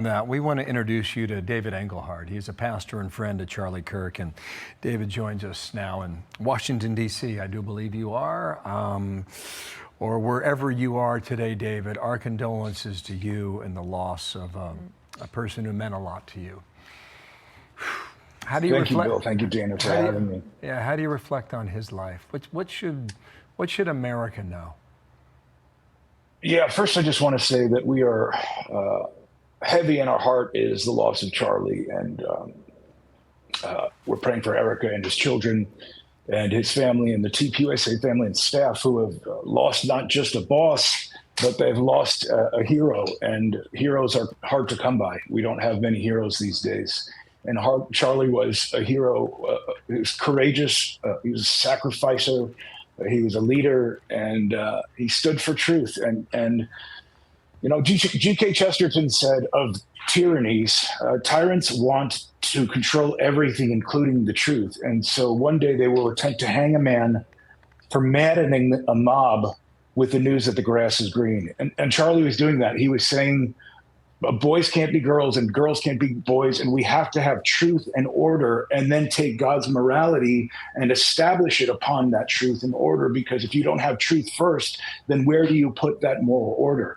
That we want to introduce you to David Engelhard. He's a pastor and friend of Charlie Kirk, and David joins us now in Washington, D.C. I do believe you are, or wherever you are today, David. Our condolences to you and the loss of a person who meant a lot to you. How do you Thank you, Bill. Thank you, Dana, for having me. Yeah, how do you reflect on his life? What should America know? Yeah, first I just want to say that we are heavy in our heart is the loss of Charlie, and we're praying for Erica and his children and his family and the TPUSA family and staff who have lost not just a boss, but they've lost a hero, and heroes are hard to come by. We don't have many heroes these days. And Charlie was a hero. He was courageous. He was a sacrificer. He was a leader, and he stood for truth. And you know, G.K. Chesterton said of tyrannies, tyrants want to control everything, including the truth. And so one day they will attempt to hang a man for maddening a mob with the news that the grass is green. And Charlie was doing that. He was saying, boys can't be girls and girls can't be boys, and we have to have truth and order, and then take God's morality and establish it upon that truth and order, because if you don't have truth first, then where do you put that moral order?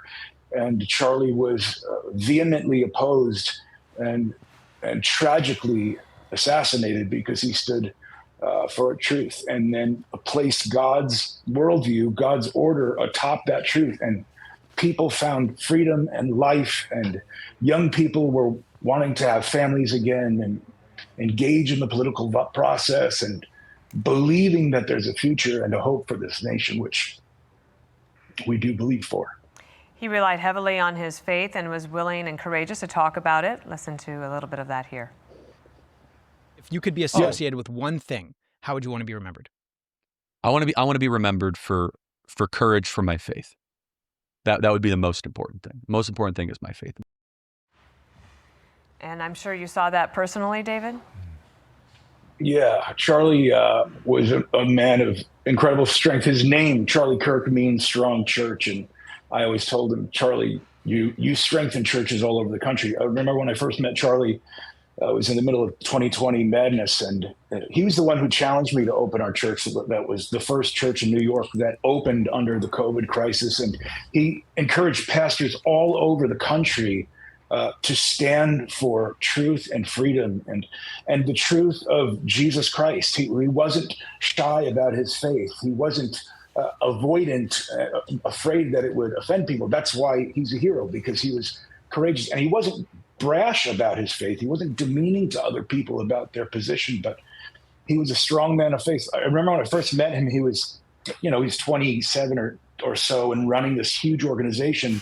And Charlie was vehemently opposed and tragically assassinated because he stood for truth, and then placed God's worldview, God's order atop that truth. And people found freedom and life, and young people were wanting to have families again and engage in the political process and believing that there's a future and a hope for this nation, which we do believe for. He relied heavily on his faith and was willing and courageous to talk about it. Listen to a little bit of that here. If you could be associated with one thing, how would you want to be remembered? I want to be remembered for courage for my faith. That would be the most important thing. The most important thing is my faith. And I'm sure you saw that personally, David? Yeah, Charlie was a man of incredible strength. His name, Charlie Kirk, means strong church. And I always told him, Charlie, you strengthen churches all over the country. I remember when I first met Charlie, it was in the middle of 2020 madness, and he was the one who challenged me to open our church. That was the first church in New York that opened under the COVID crisis. And he encouraged pastors all over the country to stand for truth and freedom and the truth of Jesus Christ. He wasn't shy about his faith. He wasn't avoidant, afraid that it would offend people. That's why he's a hero, because he was courageous, and he wasn't brash about his faith. He wasn't demeaning to other people about their position, but he was a strong man of faith. I remember when I first met him, he was, he's 27 or so and running this huge organization.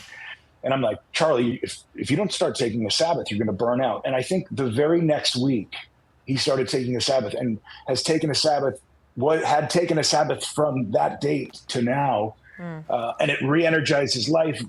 And I'm like, Charlie, if you don't start taking a Sabbath, you're going to burn out. And I think the very next week he started taking a Sabbath and has taken a Sabbath, had taken a Sabbath from that date to now. And it re-energized his life,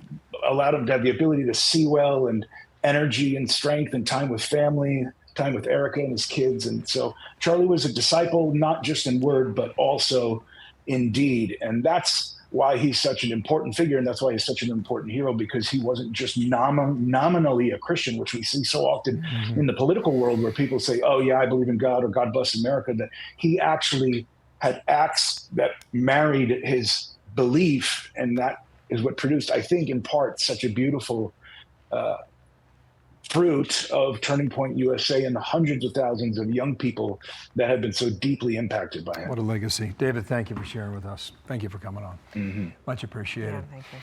allowed him to have the ability to see well, and energy and strength and time with family, time with Erica and his kids. And so Charlie was a disciple, not just in word, but also in deed. And that's why he's such an important figure. And that's why he's such an important hero, because he wasn't just nominally a Christian, which we see so often in the political world, where people say, oh yeah, I believe in God, or God bless America, that he actually had acts that married his belief. And that is what produced, I think, in part, such a beautiful fruit of Turning Point USA and the hundreds of thousands of young people that have been so deeply impacted by it. What a legacy. David, thank you for sharing with us. Thank you for coming on. Much appreciated. Yeah, thank you.